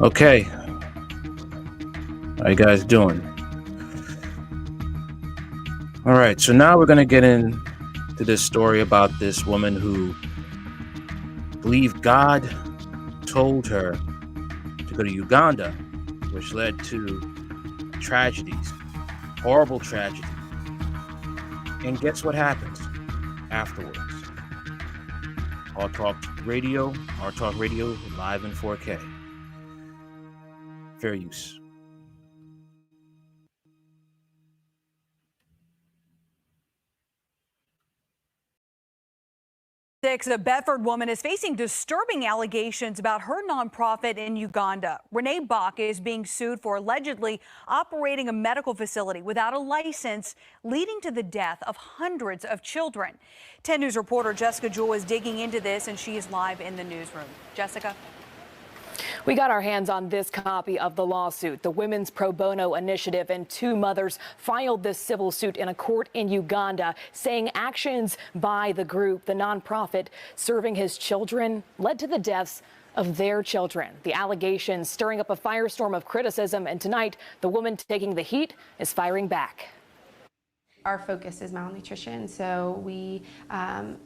Okay, how you guys doing? All right, so now we're gonna get into this story about this woman who believed God told her to go to Uganda, which led to tragedies, horrible tragedy. And guess what happens afterwards? Our Talk Radio live in 4K. Fair use. A Bedford woman is facing disturbing allegations about her nonprofit in Uganda. Renee Bach is being sued for allegedly operating a medical facility without a license, leading to the death of hundreds of children. 10 News reporter Jessica Jewell is digging into this, and she is live in the newsroom. Jessica? We got our hands on this copy of the lawsuit. The Women's Pro Bono Initiative and two mothers filed this civil suit in a court in Uganda, saying actions by the group, the nonprofit, serving his children, led to the deaths of their children. The allegations stirring up a firestorm of criticism, and tonight, the woman taking the heat is firing back. Our focus is malnutrition, so we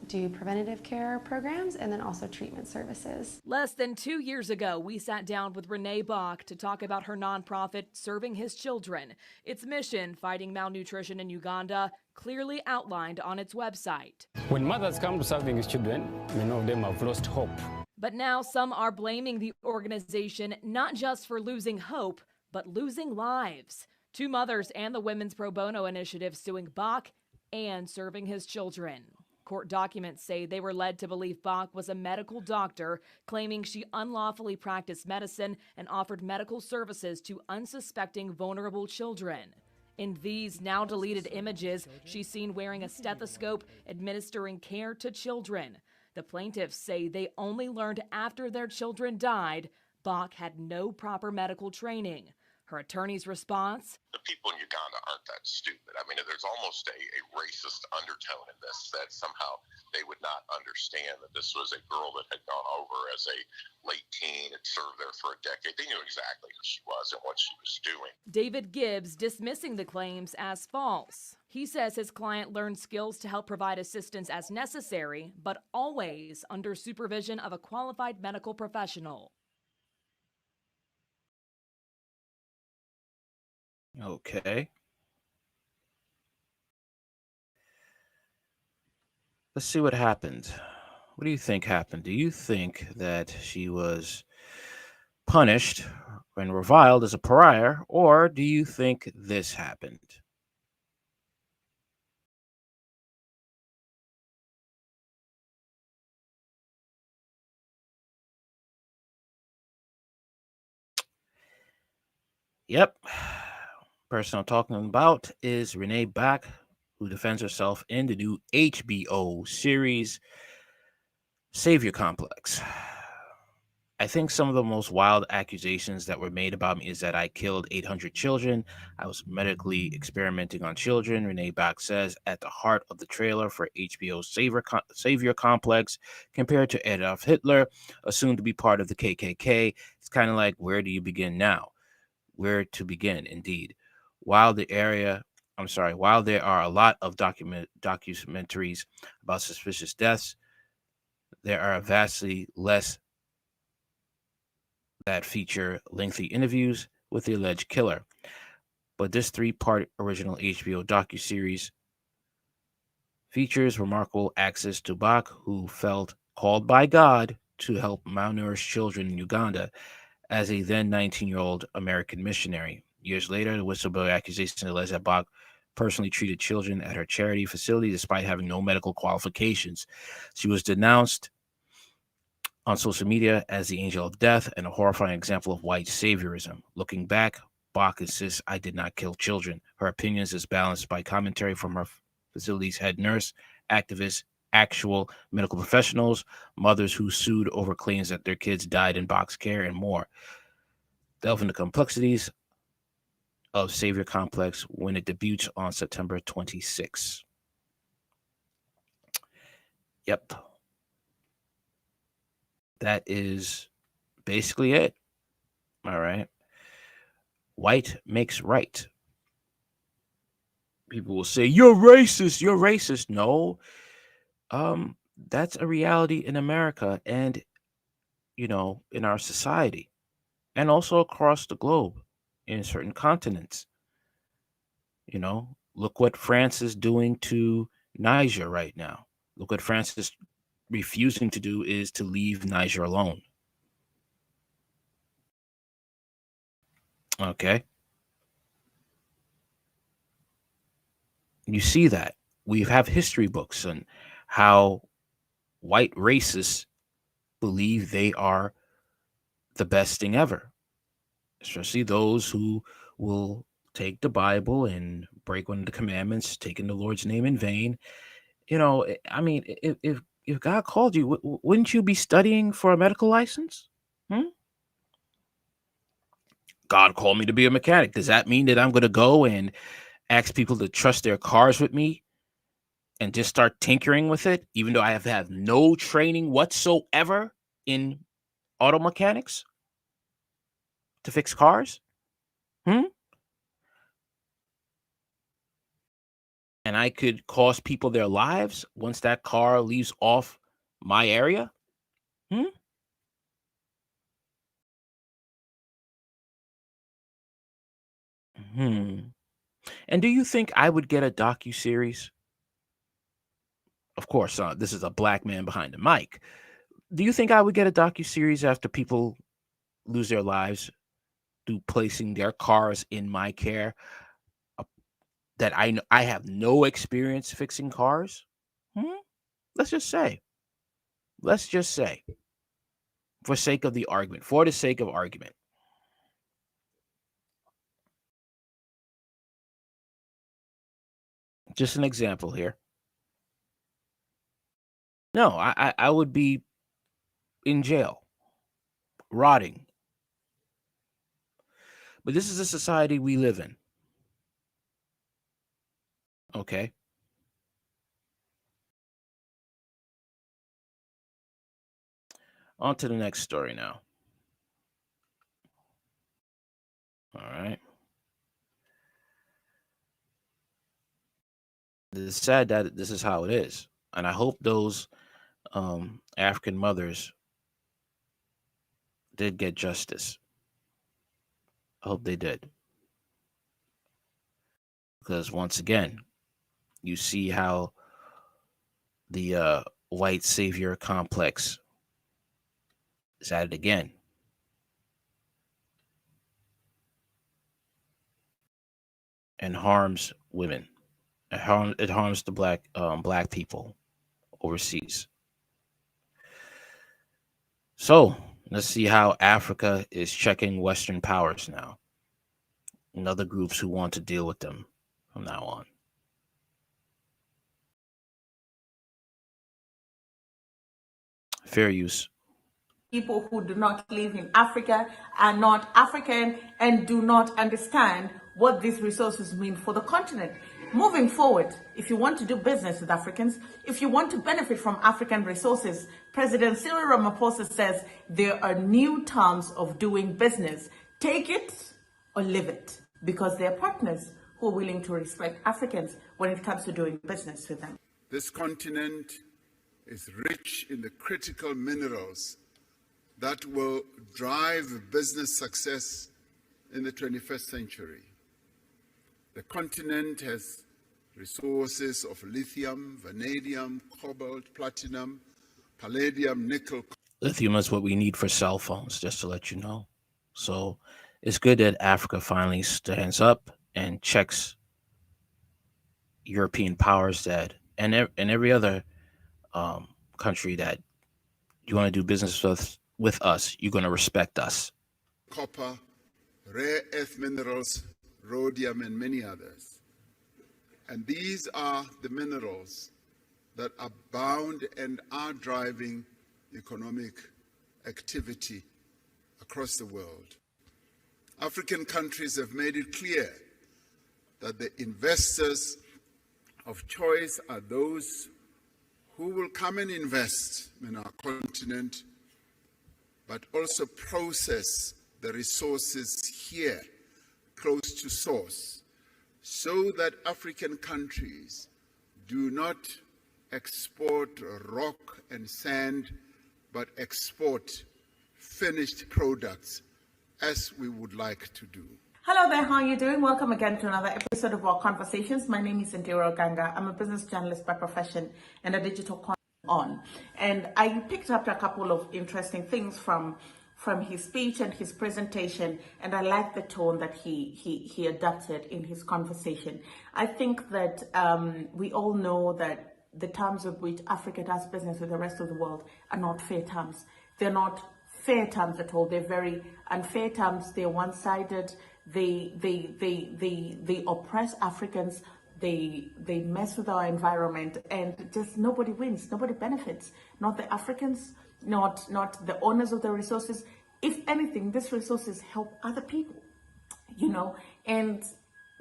do preventative care programs and then also treatment services. Less than 2 years ago, we sat down with Renee Bach to talk about her nonprofit, Serving His Children. Its mission, fighting malnutrition in Uganda, clearly outlined on its website. When mothers come to Serving His Children, many of them have lost hope. But now some are blaming the organization not just for losing hope, but losing lives. Two mothers and the Women's Pro Bono Initiative suing Bach and Serving His Children. Court documents say they were led to believe Bach was a medical doctor, claiming she unlawfully practiced medicine and offered medical services to unsuspecting vulnerable children. In these now deleted images, she's seen wearing a stethoscope, administering care to children. The plaintiffs say they only learned after their children died Bach had no proper medical training. Her attorney's response? The people in Uganda aren't that stupid. I mean, there's almost a racist undertone in this, that somehow they would not understand that this was a girl that had gone over as a late teen, had served there for a decade. They knew exactly who she was and what she was doing. David Gibbs dismissing the claims as false. He says his client learned skills to help provide assistance as necessary, but always under supervision of a qualified medical professional. Okay. Let's see what happened. What do you think happened? Do you think that she was punished and reviled as a pariah, or do you think this happened? Yep. Person I'm talking about is Renee Bach, who defends herself in the new HBO series Savior Complex. I think some of the most wild accusations that were made about me is that I killed 800 children. I was medically experimenting on children. Renee Bach says at the heart of the trailer for HBO's Savior Complex, compared to Adolf Hitler, assumed to be part of the KKK. It's kind of like, where do you begin now? Where to begin, indeed. While there are a lot of documentaries about suspicious deaths, there are vastly less that feature lengthy interviews with the alleged killer. But this 3-part original HBO docuseries features remarkable access to Bach, who felt called by God to help malnourished children in Uganda as a then 19-year-old American missionary. Years later, the whistleblower accusation alleged that Bach personally treated children at her charity facility despite having no medical qualifications. She was denounced on social media as the angel of death and a horrifying example of white saviorism. Looking back, Bach insists, I did not kill children. Her opinions is balanced by commentary from her facility's head nurse, activists, actual medical professionals, mothers who sued over claims that their kids died in Bach's care, and more. Delve into complexities of Savior Complex when it debuts on September 26. Yep. That is basically it. All right. White makes right. People will say, you're racist. You're racist. No, that's a reality in America and, in our society and also across the globe in certain continents. Look what France is doing to Niger right now. Look what France is refusing to do is to leave Niger alone. Okay. You see that. We have history books on how white racists believe they are the best thing ever, especially those who will take the Bible and break one of the commandments, taking the Lord's name in vain. I mean, if God called you, wouldn't you be studying for a medical license? Hmm? God called me to be a mechanic. Does that mean that I'm going to go and ask people to trust their cars with me and just start tinkering with it, even though I have had no training whatsoever in auto mechanics to fix cars? Hmm? And I could cost people their lives once that car leaves off my area? Hmm? Hmm. And do you think I would get a docu-series? Of course, this is a black man behind the mic. Do you think I would get a docu-series after people lose their lives through placing their cars in my care, uh, that I have no experience fixing cars? Hmm? Let's just say. Let's just say, for the sake of argument, just an example here. No, I would be in jail, rotting. But this is the society we live in. Okay. On to the next story now. All right. It's sad that this is how it is. And I hope those African mothers did get justice. I hope they did. Because once again, you see how the white savior complex is at it again. And harms women. It harms the black people overseas. So let's see how Africa is checking Western powers now and other groups who want to deal with them from now on. Fair use. People who do not live in Africa are not African and do not understand what these resources mean for the continent. Moving forward, if you want to do business with Africans, if you want to benefit from African resources, President Cyril Ramaphosa says there are new terms of doing business. Take it or leave it, because they're partners who are willing to respect Africans when it comes to doing business with them. This continent is rich in the critical minerals that will drive business success in the 21st century. The continent has resources of lithium, vanadium, cobalt, platinum, palladium, nickel. Lithium is what we need for cell phones, just to let you know. So it's good that Africa finally stands up and checks European powers that and every other country that you want to do business with us, you're going to respect us. Copper, rare earth minerals, rhodium, and many others. And these are the minerals that are bound and are driving economic activity across the world. African countries have made it clear that the investors of choice are those who will come and invest in our continent, but also process the resources here, close to source, so that African countries do not export rock and sand, but export finished products as we would like to do. Hello there, how are you doing? Welcome again to another episode of our conversations. My name is Cynthia Ganga. I'm a business journalist by profession and a digital content on. And I picked up a couple of interesting things from his speech and his presentation, and I like the tone that he adopted in his conversation. I think that we all know that the terms of which Africa does business with the rest of the world are not fair terms. They're not fair terms at all. They're very unfair terms. They're one-sided. They oppress Africans. They mess with our environment, and just nobody wins. Nobody benefits. Not the Africans, not the owners of the resources. If anything, these resources help other people, and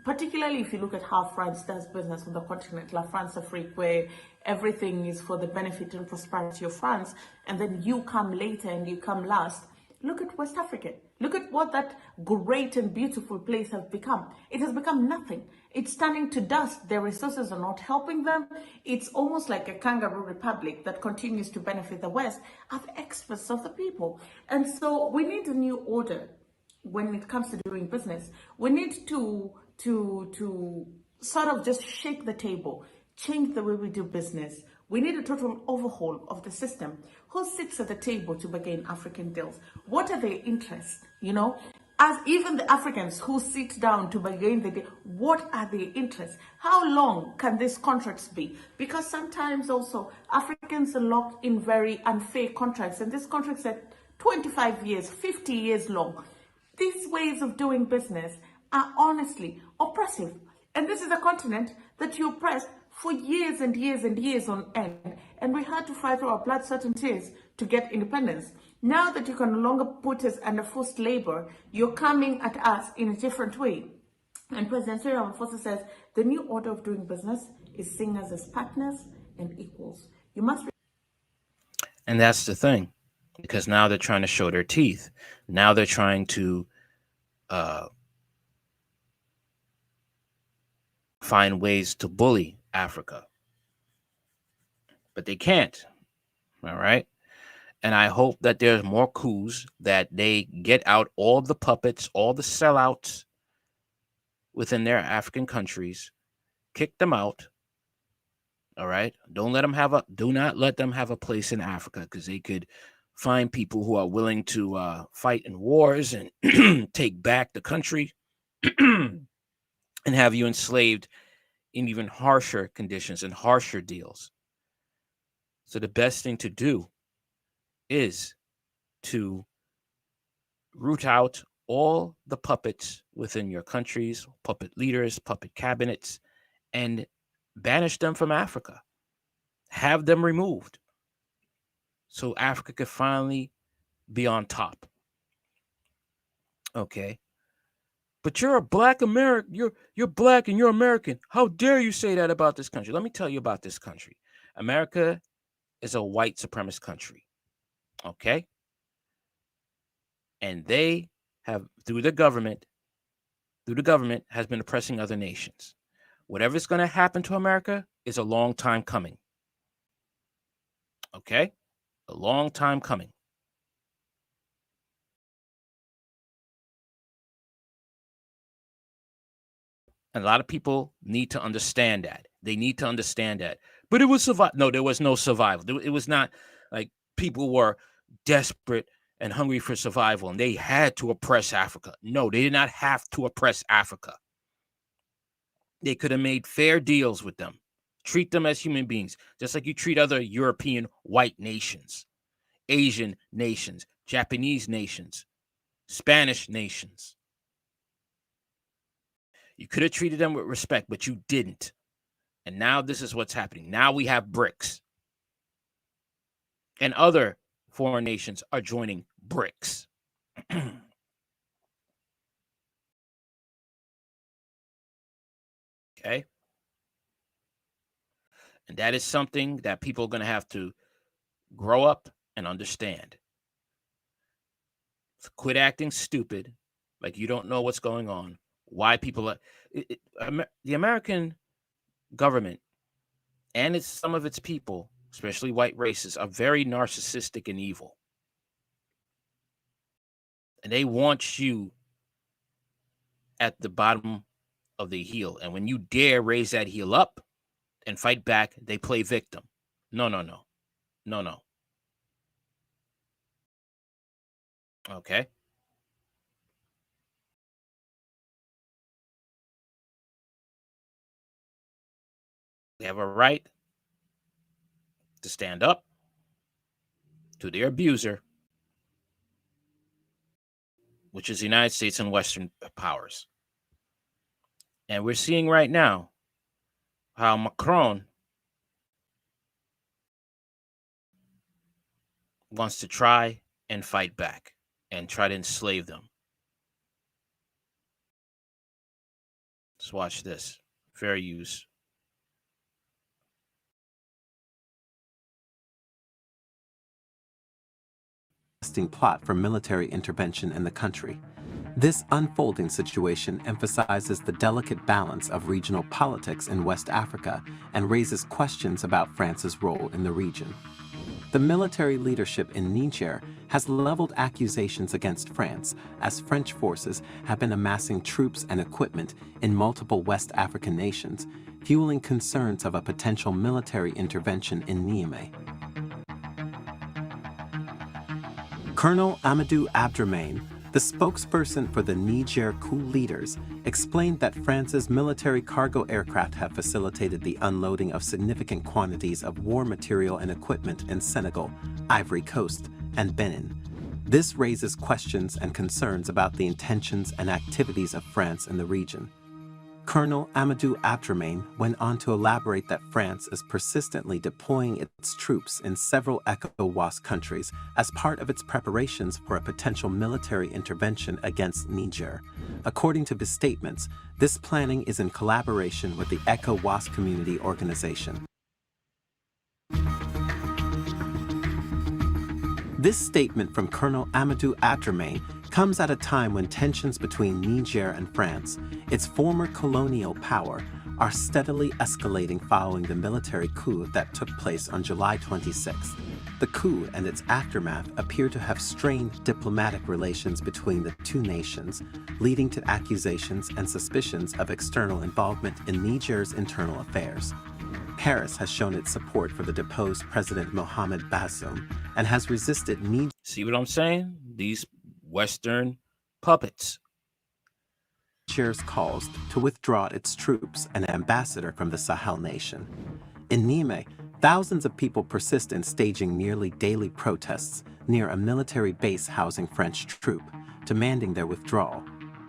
particularly if you look at how France does business on the continent, La France Afrique, where everything is for the benefit and prosperity of France, and then you come later and you come last. Look at West Africa. Look at what that great and beautiful place has become. It has become nothing. It's turning to dust. Their resources are not helping them. It's almost like a kangaroo republic that continues to benefit the West at the expense of the people. And so we need a new order when it comes to doing business. We need to sort of just shake the table, change the way we do business. We need a total overhaul of the system. Who sits at the table to bargain African deals? What are their interests? As even the Africans who sit down to bargain the deal, what are their interests? How long can these contracts be? Because sometimes also Africans are locked in very unfair contracts, and these contracts are 25 years, 50 years long. These ways of doing business are honestly oppressive. And this is a continent that you oppressed for years and years and years on end. And we had to fight our blood, sweat, and tears to get independence. Now that you can no longer put us under forced labor, you're coming at us in a different way. And President Cyril Ramaphosa says the new order of doing business is seeing us as partners and equals. You must. And that's the thing, because now they're trying to show their teeth. Now they're trying to find ways to bully Africa. But they can't. All right. And I hope that there's more coups, that they get out all the puppets, all the sellouts within their African countries, kick them out. All right. Do not let them have a place in Africa, because they could find people who are willing to fight in wars and take back the country and have you enslaved in even harsher conditions and harsher deals. So the best thing to do is to root out all the puppets within your countries, puppet leaders, puppet cabinets, and banish them from Africa. Have them removed so Africa could finally be on top. Okay. But you're a black American. You're black and you're American. How dare you say that about this country? Let me tell you about this country. America is a white supremacist country. Okay. And they have, through the government, has been oppressing other nations. Whatever's going to happen to America is a long time coming. Okay? A long time coming. And a lot of people need to understand that. They need to understand that. But it was survival. No, there was no survival. It was not like people were desperate and hungry for survival and they had to oppress Africa. No, they did not have to oppress Africa. They could have made fair deals with them. Treat them as human beings, just like you treat other European white nations, Asian nations, Japanese nations, Spanish nations. You could have treated them with respect, but you didn't. And now this is what's happening. Now we have BRICS. And other foreign nations are joining BRICS. Okay? And that is something that people are going to have to grow up and understand. Quit acting stupid, like you don't know what's going on. Why people are the American government and some of its people, especially white races, are very narcissistic and evil. And they want you at the bottom of the heel. And when you dare raise that heel up and fight back, they play victim. No. Okay. They have a right to stand up to their abuser, which is the United States and Western powers. And we're seeing right now how Macron wants to try and fight back and try to enslave them. Let's watch this. Fair use. Plot for military intervention in the country. This unfolding situation emphasizes the delicate balance of regional politics in West Africa and raises questions about France's role in the region. The military leadership in Niger has leveled accusations against France as French forces have been amassing troops and equipment in multiple West African nations, fueling concerns of a potential military intervention in Niamey. Colonel Amadou Abdrahmane, the spokesperson for the Niger coup leaders, explained that France's military cargo aircraft have facilitated the unloading of significant quantities of war material and equipment in Senegal, Ivory Coast, and Benin. This raises questions and concerns about the intentions and activities of France in the region. Colonel Amadou Abdrahmane went on to elaborate that France is persistently deploying its troops in several ECOWAS countries as part of its preparations for a potential military intervention against Niger. According to his statements, this planning is in collaboration with the ECOWAS community organization. This statement from Colonel Amadou Abdrahmane comes at a time when tensions between Niger and France, its former colonial power, are steadily escalating following the military coup that took place on July 26th. The coup and its aftermath appear to have strained diplomatic relations between the two nations, leading to accusations and suspicions of external involvement in Niger's internal affairs. Paris has shown its support for the deposed President Mohamed Bazoum and has resisted Niger. See what I'm saying? These Western puppets. Niger's calls to withdraw its troops and ambassador from the Sahel nation. In Niamey, thousands of people persist in staging nearly daily protests near a military base housing French troops, demanding their withdrawal.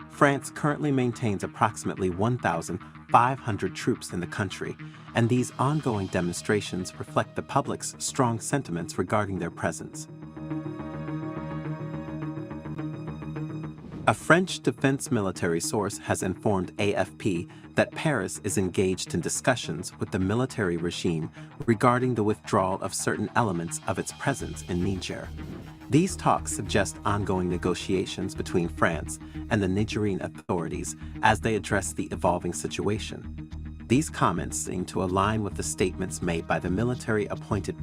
France currently maintains approximately 1,500 troops in the country, and these ongoing demonstrations reflect the public's strong sentiments regarding their presence. A French defense military source has informed AFP that Paris is engaged in discussions with the military regime regarding the withdrawal of certain elements of its presence in Niger. These talks suggest ongoing negotiations between France and the Nigerian authorities as they address the evolving situation. These comments seem to align with the statements made by the military-appointed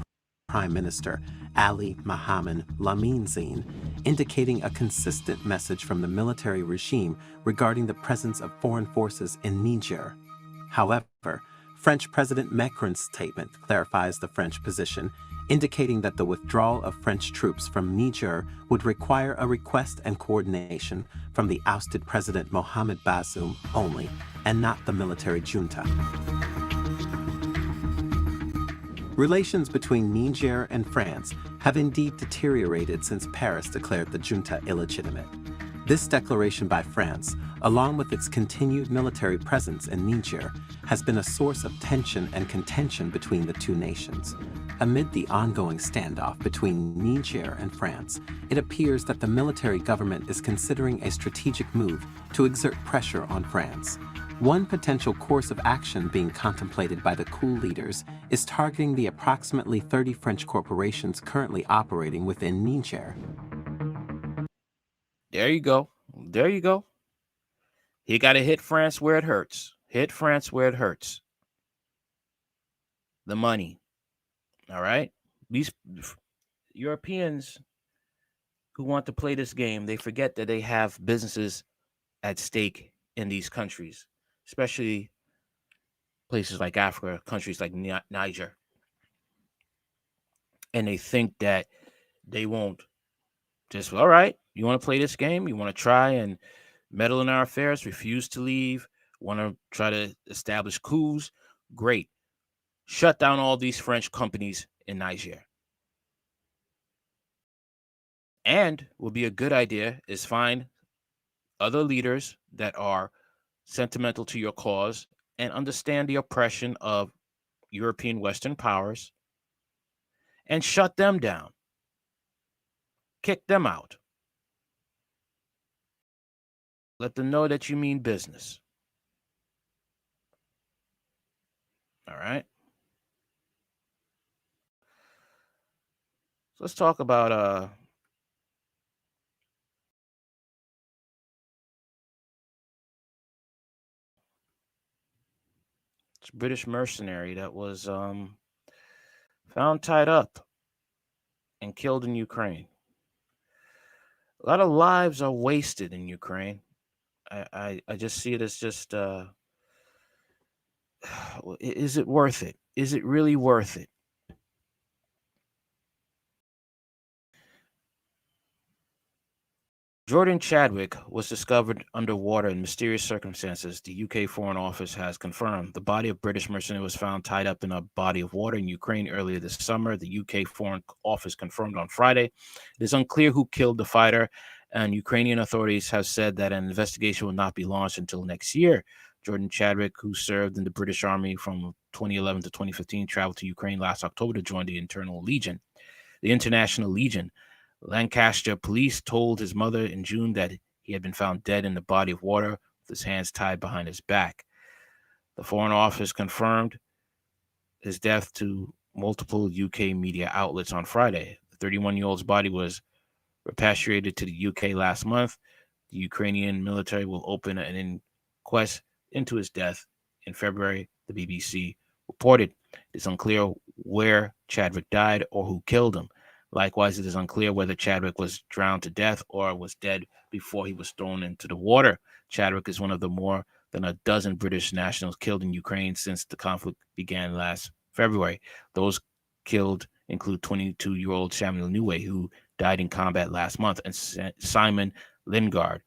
Prime Minister Ali Mohamed Lamine Zein, indicating a consistent message from the military regime regarding the presence of foreign forces in Niger. However, French President Macron's statement clarifies the French position, indicating that the withdrawal of French troops from Niger would require a request and coordination from the ousted President Mohamed Bazoum only, and not the military junta. Relations between Niger and France have indeed deteriorated since Paris declared the junta illegitimate. This declaration by France, along with its continued military presence in Niger, has been a source of tension and contention between the two nations. Amid the ongoing standoff between Niger and France, it appears that the military government is considering a strategic move to exert pressure on France. One potential course of action being contemplated by the coup leaders is targeting the approximately 30 French corporations currently operating within Niger. There you go. There you go. He got to hit France where it hurts. Hit France where it hurts. The money. All right? These Europeans who want to play this game, they forget that they have businesses at stake in these countries, especially places like Africa, countries like Niger. And they think that they won't just, all right, you want to play this game? You want to try and meddle in our affairs, refuse to leave, want to try to establish coups? Great. Shut down all these French companies in Niger. And would be a good idea is find other leaders that are sentimental to your cause and understand the oppression of European Western powers and shut them down. Kick them out. Let them know that you mean business. All right. So let's talk about this British mercenary that was found tied up and killed in Ukraine. A lot of lives are wasted in Ukraine. I just see it as just is it worth it? Is it really worth it? Jordan Chadwick was discovered underwater in mysterious circumstances, the UK Foreign Office has confirmed. The body of British mercenary was found tied up in a body of water in Ukraine earlier this summer. The UK Foreign Office confirmed on Friday. It is unclear who killed the fighter, and Ukrainian authorities have said that an investigation will not be launched until next year. Jordan Chadwick, who served in the British Army from 2011 to 2015, traveled to Ukraine last October to join the International Legion. Lancaster police told his mother in June that he had been found dead in the body of water with his hands tied behind his back. The Foreign Office confirmed his death to multiple UK media outlets on Friday. The 31-year-old's body was repatriated to the UK last month. The Ukrainian military will open an inquest into his death in February, the BBC reported. It is unclear where Chadwick died or who killed him. Likewise, it is unclear whether Chadwick was drowned to death or was dead before he was thrown into the water. Chadwick is one of the more than a dozen British nationals killed in Ukraine since the conflict began last February. Those killed include 22-year-old Samuel Newey, who died in combat last month, and Simon Lingard,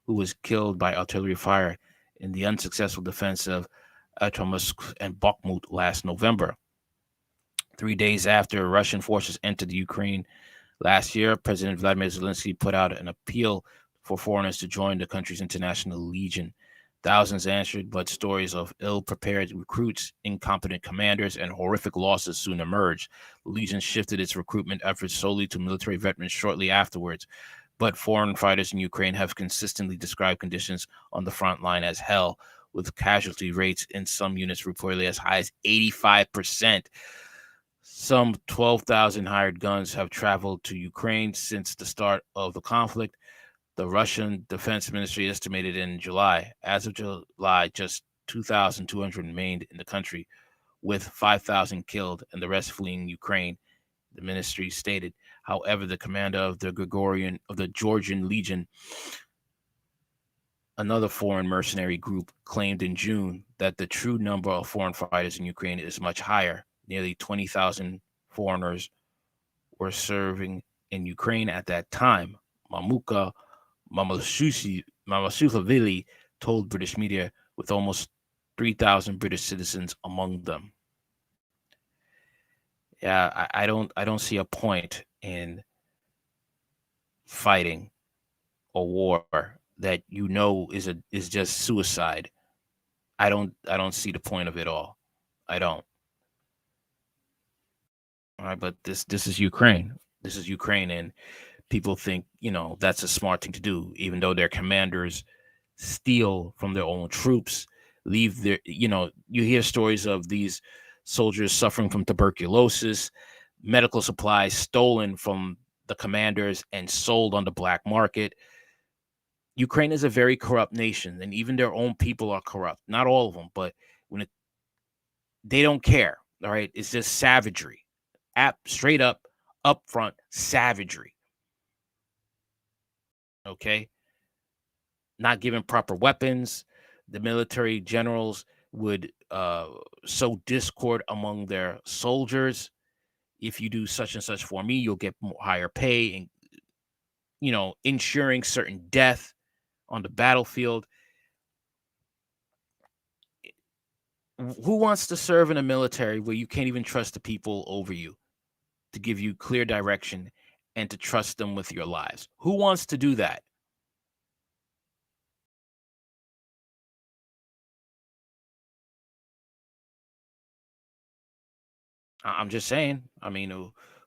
who was killed by artillery fire in the unsuccessful defense of Atomsk and Bakhmut last November. 3 days after Russian forces entered the Ukraine last year, President Vladimir Zelensky put out an appeal for foreigners to join the country's International Legion. Thousands answered, but stories of ill-prepared recruits, incompetent commanders, and horrific losses soon emerged. The Legion shifted its recruitment efforts solely to military veterans shortly afterwards, but foreign fighters in Ukraine have consistently described conditions on the front line as hell, with casualty rates in some units reportedly as high as 85%. Some 12,000 hired guns have traveled to Ukraine since the start of the conflict. The Russian Defense Ministry estimated in July. As of July, just 2,200 remained in the country, with 5,000 killed and the rest fleeing Ukraine, the ministry stated. However, the commander of the Georgian Legion, another foreign mercenary group, claimed in June that the true number of foreign fighters in Ukraine is much higher. Nearly 20,000 foreigners were serving in Ukraine at that time. Mamuka Mamasufavili told British media, with almost 3,000 British citizens among them. Yeah, I don't see a point in fighting a war that is just suicide. I don't see the point of it all. I don't. All right, but this is Ukraine. This is Ukraine, and people think, that's a smart thing to do, even though their commanders steal from their own troops, leave their, you hear stories of these soldiers suffering from tuberculosis, medical supplies stolen from the commanders and sold on the black market. Ukraine is a very corrupt nation, and even their own people are corrupt. Not all of them, but they don't care. All right, it's just savagery, straight up, upfront savagery. Okay, not giving proper weapons. The military generals would sow discord among their soldiers. If you do such and such for me, you'll get higher pay, and ensuring certain death on the battlefield. Who wants to serve in a military where you can't even trust the people over you to give you clear direction and to trust them with your lives? Who wants to do that? I'm just saying. I mean,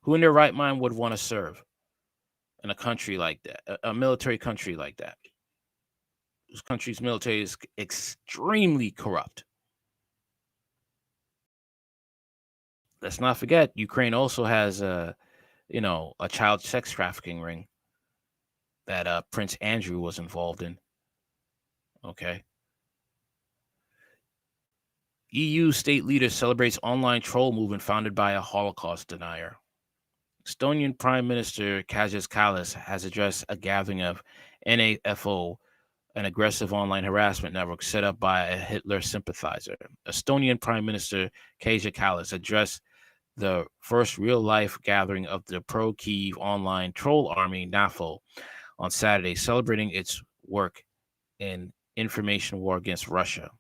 who in their right mind would want to serve in a country like that, a military country like that? This country's military is extremely corrupt. Let's not forget, Ukraine also has a child sex trafficking ring that Prince Andrew was involved in. Okay. EU state leader celebrates online troll movement founded by a Holocaust denier. Estonian Prime Minister Kaja Kallas has addressed a gathering of NAFO, an aggressive online harassment network set up by a Hitler sympathizer. Estonian Prime Minister Kaja Kallas addressed the first real-life gathering of the pro-Kyiv online troll army NAFO on Saturday, celebrating its work in information war against Russia.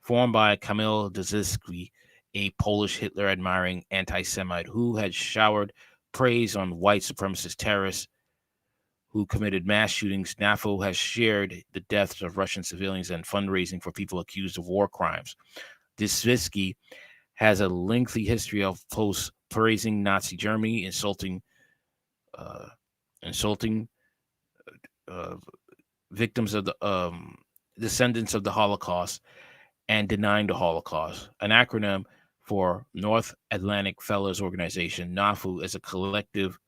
Formed by Kamil Dzyzki, a Polish Hitler-admiring anti-Semite who had showered praise on white supremacist terrorists who committed mass shootings, NAFO has shared the deaths of Russian civilians and fundraising for people accused of war crimes. Dzyzki has a lengthy history of posts praising Nazi Germany, insulting victims of the descendants of the Holocaust, and denying the Holocaust. An acronym for North Atlantic Fellows Organization, NAFU is a collective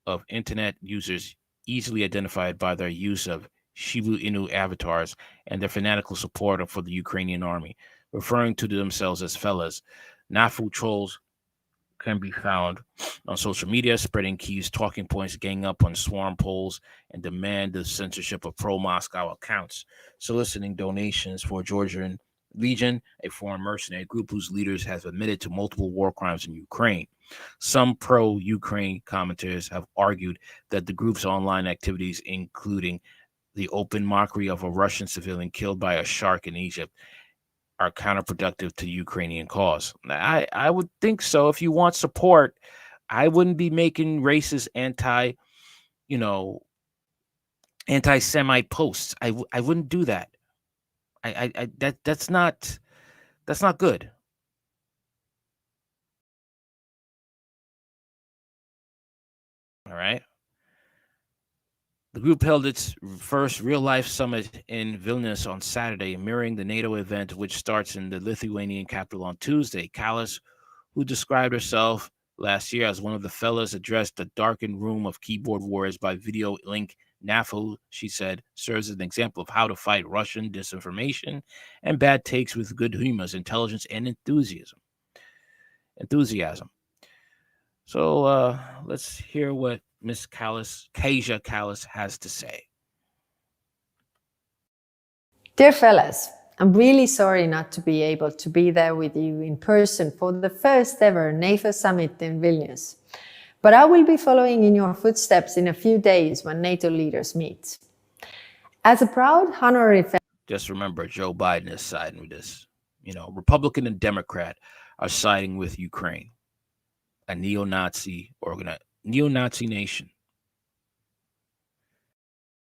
of internet users easily identified by their use of Shibu Inu avatars and their fanatical support for the Ukrainian army, referring to themselves as fellas. NAFU trolls can be found on social media, spreading Kyiv's talking points, gang up on swarm polls, and demand the censorship of pro-Moscow accounts, soliciting donations for Georgian Legion, a foreign mercenary group whose leaders have admitted to multiple war crimes in Ukraine. Some pro-Ukraine commentators have argued that the group's online activities, including the open mockery of a Russian civilian killed by a shark in Egypt, are counterproductive to the Ukrainian cause. I would think so. If you want support, I wouldn't be making racist anti-Semite posts. I wouldn't do that. That's not good. All right. The group held its first real-life summit in Vilnius on Saturday, mirroring the NATO event, which starts in the Lithuanian capital on Tuesday. Kallas, who described herself last year as one of the fellas, addressed the darkened room of keyboard warriors by video link. NAFO, she said, serves as an example of how to fight Russian disinformation and bad takes with good humor, intelligence, and enthusiasm. So let's hear what Miss Kaja Kallas, has to say. Dear fellas, I'm really sorry not to be able to be there with you in person for the first ever NATO summit in Vilnius. But I will be following in your footsteps in a few days when NATO leaders meet. As a proud honorary just remember, Joe Biden is siding with this. Republican and Democrat are siding with Ukraine, a neo-Nazi nation.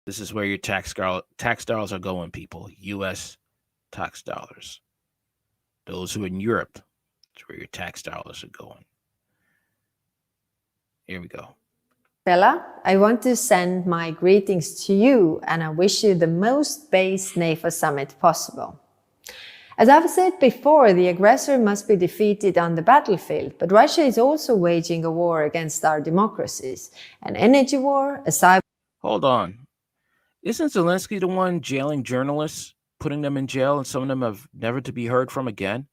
This is where your tax dollars are going, people. U.S. tax dollars. Those who are in Europe, that's where your tax dollars are going. Here we go. Bella, I want to send my greetings to you, and I wish you the most based NATO summit possible. As I've said before, the aggressor must be defeated on the battlefield, but Russia is also waging a war against our democracies, an energy war, a cyber... Hold on. Isn't Zelensky the one jailing journalists, putting them in jail, and some of them have never to be heard from again?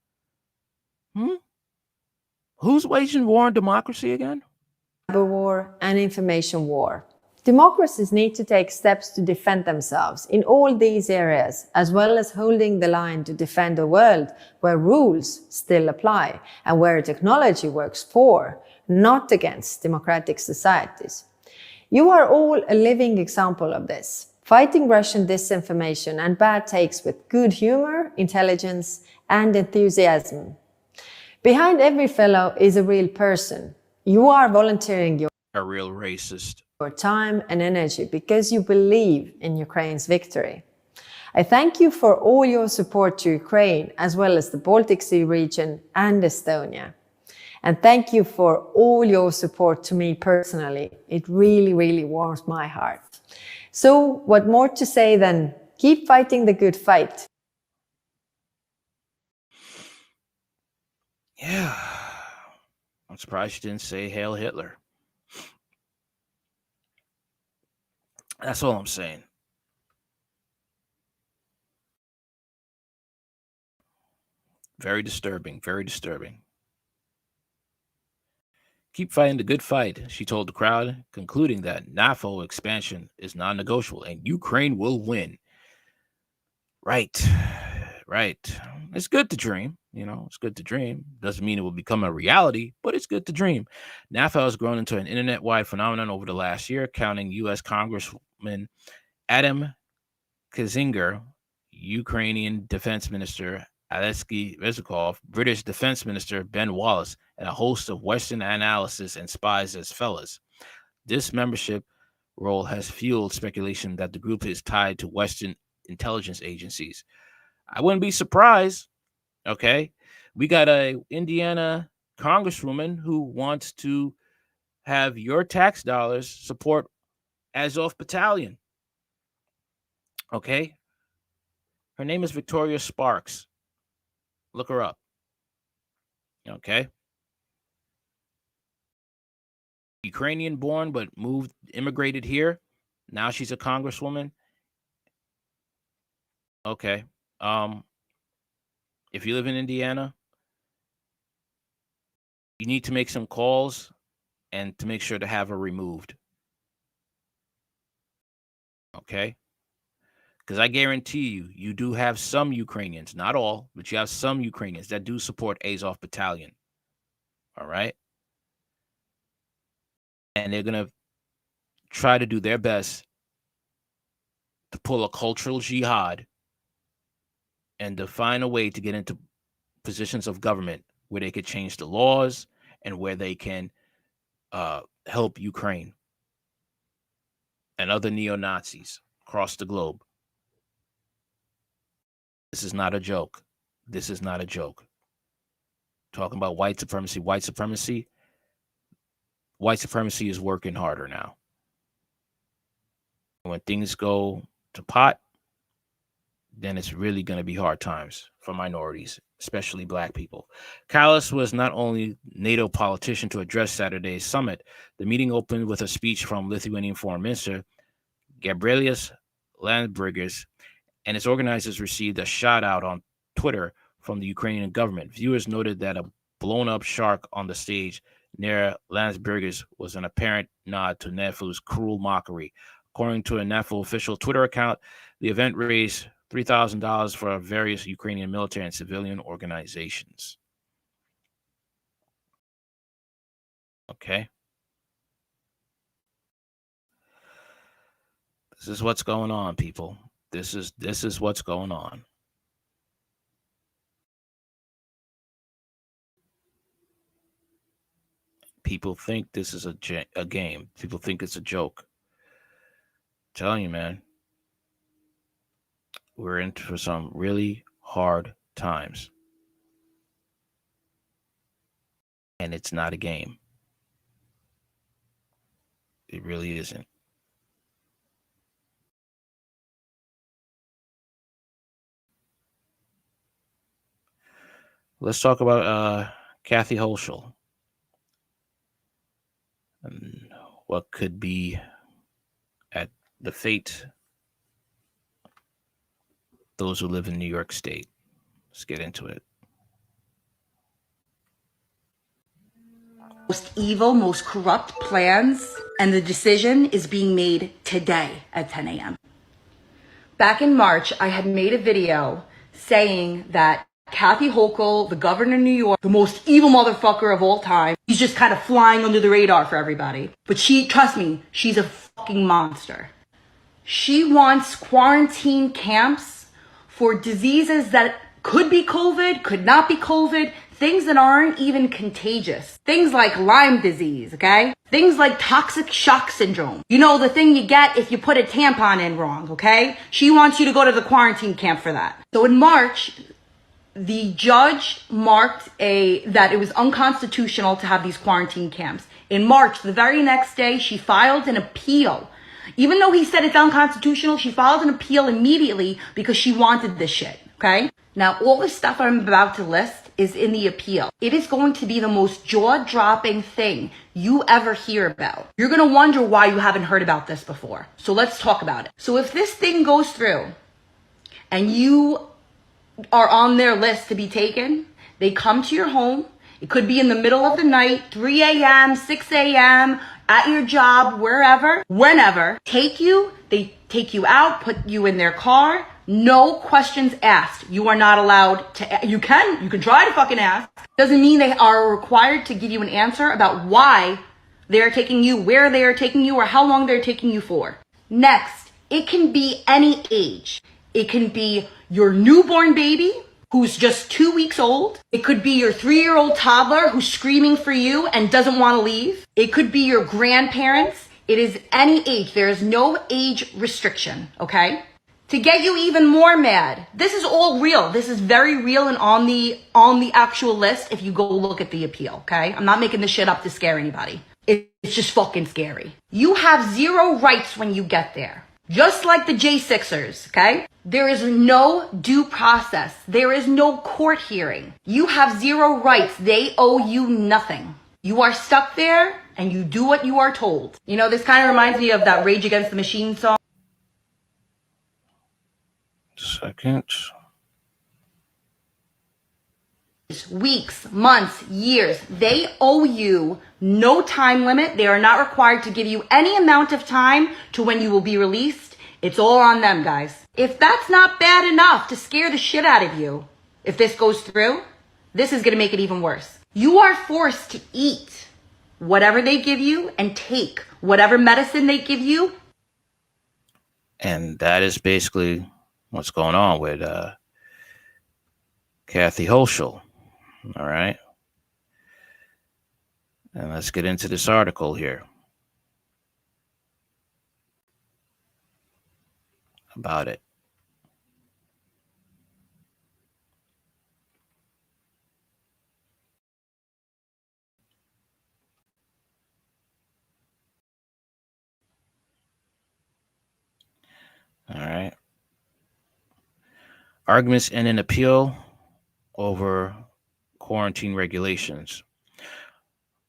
Who's waging war on democracy again? Cyber war and information war. Democracies need to take steps to defend themselves in all these areas, as well as holding the line to defend a world where rules still apply and where technology works for, not against democratic societies. You are all a living example of this, fighting Russian disinformation and bad takes with good humor, intelligence, and enthusiasm. Behind every fellow is a real person. You are volunteering A real racist. your time and energy because you believe in Ukraine's victory. I thank you for all your support to Ukraine, as well as the Baltic Sea region and Estonia. And thank you for all your support to me personally. It really, really warms my heart. So what more to say than keep fighting the good fight? Yeah. I'm surprised she didn't say Hail Hitler. That's all I'm saying. Very disturbing, very disturbing. Keep fighting the good fight, she told the crowd, concluding that NATO expansion is non-negotiable and Ukraine will win. Right, right. It's good to dream, it's good to dream. Doesn't mean it will become a reality, but it's good to dream. NATO has grown into an internet-wide phenomenon over the last year, counting U.S. Congressman Adam Kinzinger, Ukrainian Defense Minister Alexei Ryzhikov, British Defense Minister Ben Wallace, and a host of Western analysts and spies as fellows. This membership role has fueled speculation that the group is tied to Western intelligence agencies. I wouldn't be surprised. Okay, we got a Indiana congresswoman who wants to have your tax dollars support Azov Battalion. Okay, her name is Victoria Sparks. Look her up. Okay. Ukrainian born, but immigrated here. Now she's a congresswoman. Okay. If you live in Indiana, you need to make some calls and to make sure to have her removed. Okay. Because I guarantee you do have some Ukrainians, not all, but you have some Ukrainians that do support Azov Battalion. All right. And they're going to try to do their best to pull a cultural jihad and to find a way to get into positions of government where they could change the laws and where they can help Ukraine and other neo-Nazis across the globe. This is not a joke. This is not a joke. Talking about white supremacy. White supremacy is working harder now. When things go to pot, then it's really going to be hard times for minorities, especially black people. Kallas was not only NATO politician to address Saturday's summit. The meeting opened with a speech from Lithuanian Foreign Minister Gabrielius Landsbergis, and its organizers received a shout out on Twitter from the Ukrainian government. Viewers noted that a blown-up shark on the stage near Landsbergis was an apparent nod to NAFO's cruel mockery. According to a NAFO official Twitter account, the event raised $3,000 for various Ukrainian military and civilian organizations. Okay. This is what's going on, people. This is what's going on. People think this is a game. People think it's a joke. I'm telling you, man. We're in for some really hard times. And it's not a game. It really isn't. Let's talk about Kathy Hochul and what could be at the fate those who live in New York State. Let's get into it. Most evil, most corrupt plans, and the decision is being made today at 10 a.m. Back in March, I had made a video saying that Kathy Hochul, the governor of New York, the most evil motherfucker of all time, he's just kind of flying under the radar for everybody. But trust me, she's a fucking monster. She wants quarantine camps for diseases that could be COVID, could not be COVID, things that aren't even contagious. Things like Lyme disease, okay? Things like toxic shock syndrome. You know, the thing you get if you put a tampon in wrong, okay? She wants you to go to the quarantine camp for that. So in March, the judge marked that it was unconstitutional to have these quarantine camps. In March, the very next day, she filed an appeal. Even though he said it's unconstitutional, she filed an appeal immediately because she wanted this shit, okay? Now, all the stuff I'm about to list is in the appeal. It is going to be the most jaw-dropping thing you ever hear about. You're going to wonder why you haven't heard about this before. So let's talk about it. So if this thing goes through and you are on their list to be taken, they come to your home. It could be in the middle of the night, 3 a.m., 6 a.m., at your job, wherever, whenever. They take you out, put you in their car. No questions asked. You are not allowed to, you can try to fucking ask. Doesn't mean they are required to give you an answer about why they're taking you, where they are taking you, or how long they're taking you for. Next, it can be any age. It can be your newborn baby who's just 2 weeks old. It could be your 3-year-old toddler who's screaming for you and doesn't want to leave. It could be your grandparents. It is any age. There is no age restriction, okay? To get you even more mad, this is all real. This is very real and on the actual list if you go look at the appeal, okay? I'm not making this shit up to scare anybody. It's just fucking scary. You have 0 rights when you get there. Just like the J6ers, okay? There is no due process. There is no court hearing. You have 0 rights. They owe you nothing. You are stuck there and you do what you are told. You know, this kind of reminds me of that Rage Against the Machine song. Second. Weeks, months, years. They owe you no time limit. They are not required to give you any amount of time to when you will be released. It's all on them, guys. If that's not bad enough to scare the shit out of you, if this goes through, this is going to make it even worse. You are forced to eat whatever they give you and take whatever medicine they give you. And that is basically what's going on with Kathy Hochul. All right. And let's get into this article here about it. All right. Arguments in an appeal over quarantine regulations.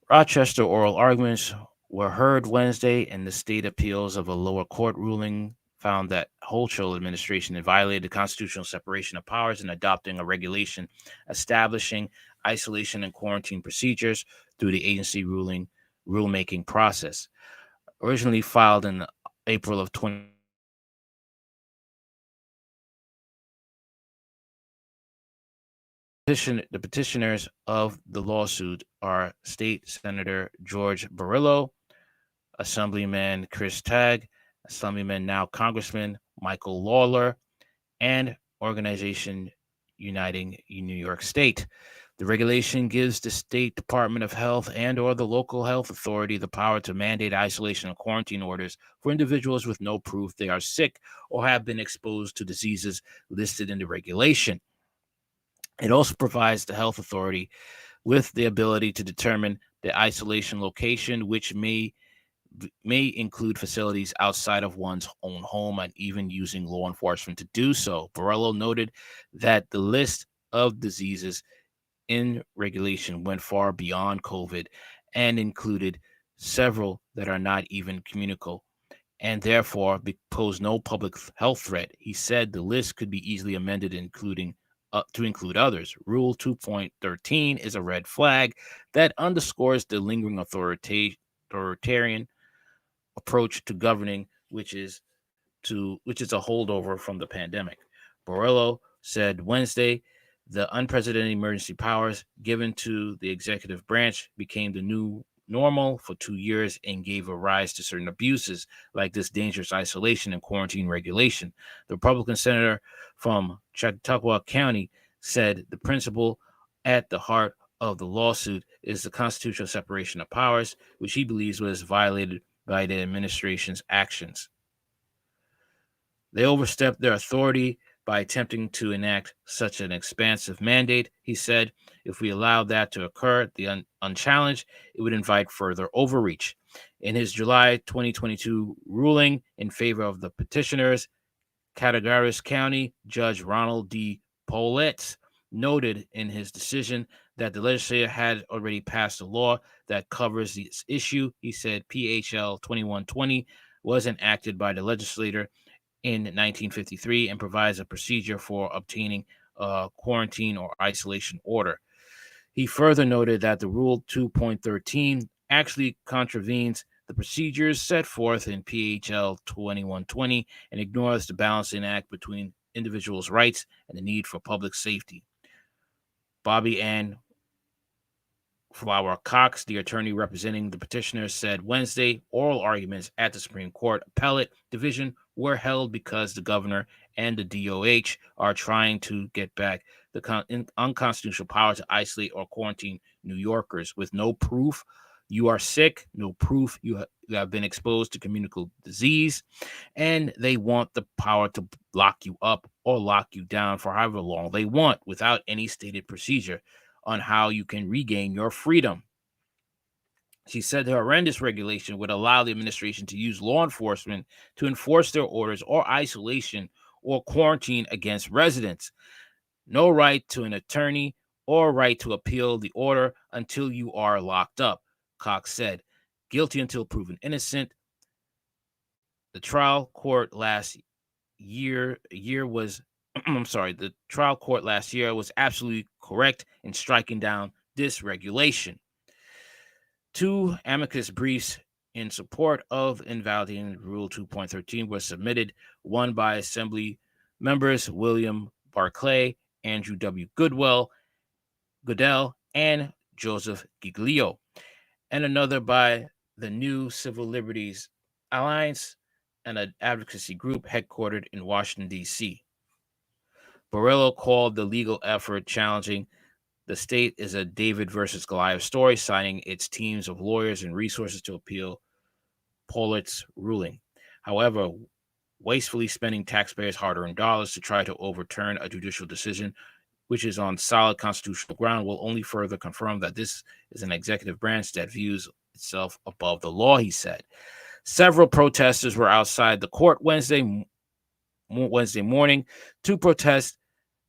Rochester oral arguments were heard Wednesday, and the state appeals of a lower court ruling found that Hochul administration had violated the constitutional separation of powers in adopting a regulation establishing isolation and quarantine procedures through the agency rulemaking process. Originally filed in April of 2020. The petitioners of the lawsuit are State Senator George Barillo, Assemblyman Chris Tagg, Assemblyman now Congressman Michael Lawler, and Organization Uniting New York State. The regulation gives the State Department of Health and or the local health authority the power to mandate isolation and quarantine orders for individuals with no proof they are sick or have been exposed to diseases listed in the regulation. It also provides the health authority with the ability to determine the isolation location, which may include facilities outside of one's own home and even using law enforcement to do so. Borrello noted that the list of diseases in regulation went far beyond COVID and included several that are not even communicable and therefore pose no public health threat. He said the list could be easily amended, including to include others. Rule 2.13 is a red flag that underscores the lingering authoritarian approach to governing, which is a holdover from the pandemic. Borrello said Wednesday the unprecedented emergency powers given to the executive branch became the new normal for 2 years and gave a rise to certain abuses like this dangerous isolation and quarantine regulation. The Republican senator from Chautauqua County said the principle at the heart of the lawsuit is the constitutional separation of powers, which he believes was violated by the administration's actions. They overstepped their authority by attempting to enact such an expansive mandate, he said. If we allowed that to occur, unchallenged, it would invite further overreach. In his July 2022 ruling in favor of the petitioners, Cattaraugus County Judge Ronald D. Paulette noted in his decision that the legislature had already passed a law that covers this issue. He said PHL 2120 was enacted by the legislature in 1953 and provides a procedure for obtaining a quarantine or isolation order. He further noted that the Rule 2.13 actually contravenes the procedures set forth in PHL 2120 and ignores the balancing act between individuals' rights and the need for public safety. Bobby Ann Flower Cox, the attorney representing the petitioners, said Wednesday oral arguments at the Supreme Court Appellate Division were held because the governor and the DOH are trying to get back the unconstitutional power to isolate or quarantine New Yorkers with no proof you are sick, no proof you have been exposed to communicable disease, and they want the power to lock you up or lock you down for however long they want without any stated procedure on how you can regain your freedom. She said the horrendous regulation would allow the administration to use law enforcement to enforce their orders or isolation or quarantine against residents. No right to an attorney or right to appeal the order until you are locked up, Cox said. Guilty until proven innocent. The trial court last year was the trial court last year was absolutely correct in striking down this regulation. 2 amicus briefs in support of invalidating Rule 2.13 were submitted, one by Assembly members William Barclay, Andrew W. Goodell, and Joseph Giglio, and another by the New Civil Liberties Alliance, an advocacy group headquartered in Washington, D.C. Borrello called the legal effort challenging the state is a David versus Goliath story, citing its teams of lawyers and resources to appeal Paulette's ruling. However, wastefully spending taxpayers' hard-earned dollars to try to overturn a judicial decision which is on solid constitutional ground will only further confirm that this is an executive branch that views itself above the law, he said. Several protesters were outside the court Wednesday morning to protest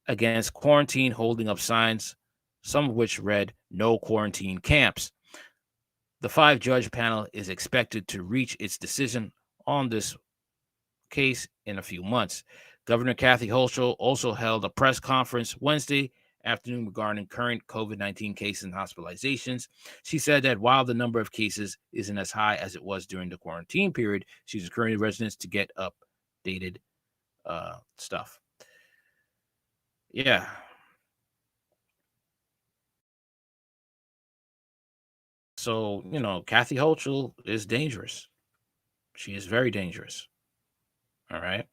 against quarantine, holding up signs, some of which read, "No quarantine camps." The 5-judge panel is expected to reach its decision on this case in a few months. Governor Kathy Hochul also held a press conference Wednesday afternoon regarding current COVID-19 cases and hospitalizations. She said that while the number of cases isn't as high as it was during the quarantine period, she's encouraging residents to get updated stuff. Yeah. So, Kathy Hochul is dangerous. She is very dangerous. All right.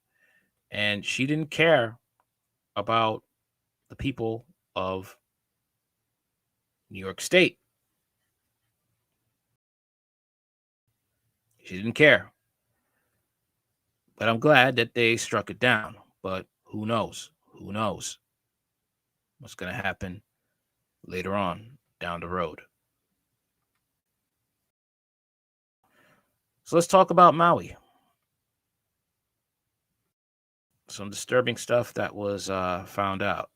And she didn't care about the people of New York State. She didn't care. But I'm glad that they struck it down. But who knows? Who knows what's going to happen later on down the road? So let's talk about Maui. Some disturbing stuff that was found out.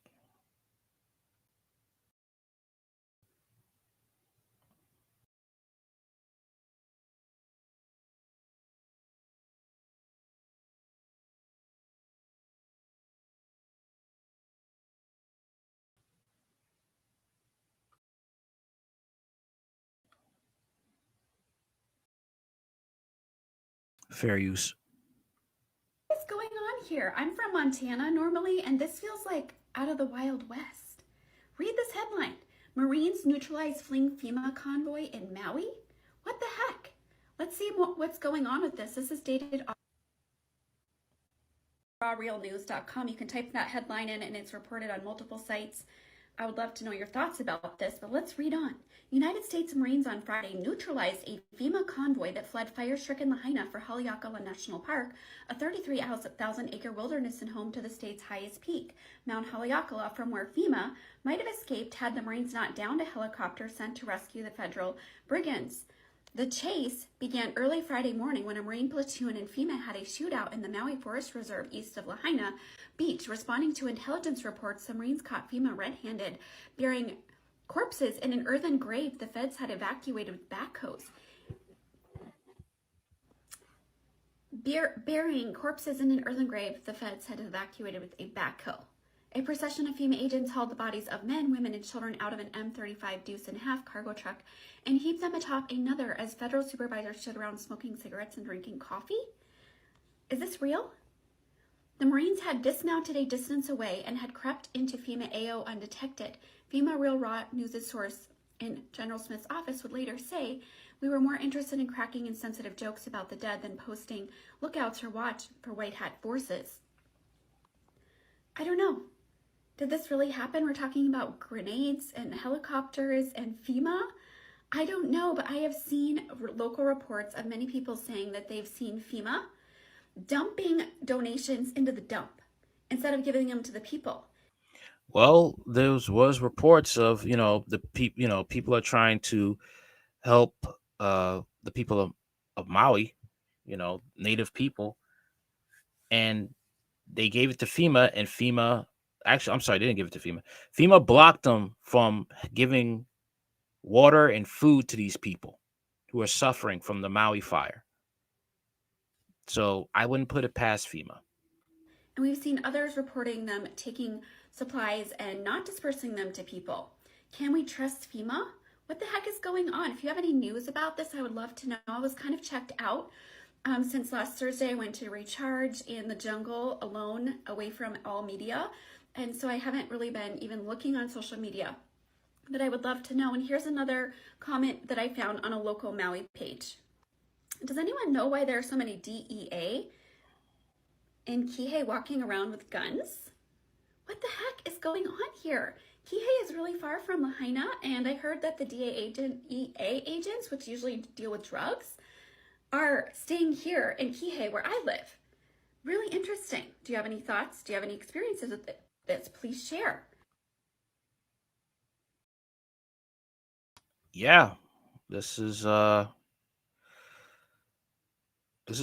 Fair use. What's going on here? I'm from Montana normally, and this feels like out of the Wild West. Read this headline. Marines neutralize fleeing FEMA convoy in Maui? What the heck? Let's see what's going on with this. This is dated rawrealnews.com. You can type that headline in and it's reported on multiple sites. I would love to know your thoughts about this, but let's read on. United States Marines on Friday neutralized a FEMA convoy that fled fire-stricken Lahaina for Haleakala National Park, a 33,000-acre wilderness and home to the state's highest peak, Mount Haleakala, from where FEMA might have escaped had the Marines not downed a helicopter sent to rescue the federal brigands. The chase began early Friday morning when a Marine platoon and FEMA had a shootout in the Maui Forest Reserve east of Lahaina Beach. Responding to intelligence reports, the Marines caught FEMA red-handed, burying corpses in an earthen grave the feds had evacuated with backhoes. Burying corpses in an earthen grave the feds had evacuated with a backhoe. A procession of FEMA agents hauled the bodies of men, women, and children out of an M35 deuce-and-a-half cargo truck and heaped them atop another as federal supervisors stood around smoking cigarettes and drinking coffee. Is this real? The Marines had dismounted a distance away and had crept into FEMA AO undetected. FEMA Real Raw News' source in General Smith's office would later say, "We were more interested in cracking insensitive jokes about the dead than posting lookouts or watch for white hat forces." I don't know. Did this really happen? We're talking about grenades and helicopters and FEMA. I don't know, but I have seen local reports of many people saying that they've seen FEMA dumping donations into the dump instead of giving them to the people. Well, there was reports of people are trying to help the people of Maui, native people, and they gave it to FEMA, and FEMA actually, I'm sorry, they didn't give it to FEMA. FEMA blocked them from giving water and food to these people who are suffering from the Maui fire. So I wouldn't put it past FEMA. And we've seen others reporting them taking supplies and not dispersing them to people. Can we trust FEMA? What the heck is going on? If you have any news about this, I would love to know. I was kind of checked out since last Thursday. I went to recharge in the jungle alone, away from all media. And so I haven't really been even looking on social media, but I would love to know. And here's another comment that I found on a local Maui page. Does anyone know why there are so many DEA in Kihei walking around with guns? What the heck is going on here? Kihei is really far from Lahaina, and I heard that the DEA agents, which usually deal with drugs, are staying here in Kihei where I live. Really interesting. Do you have any thoughts? Do you have any experiences with this? Please share. Yeah, this is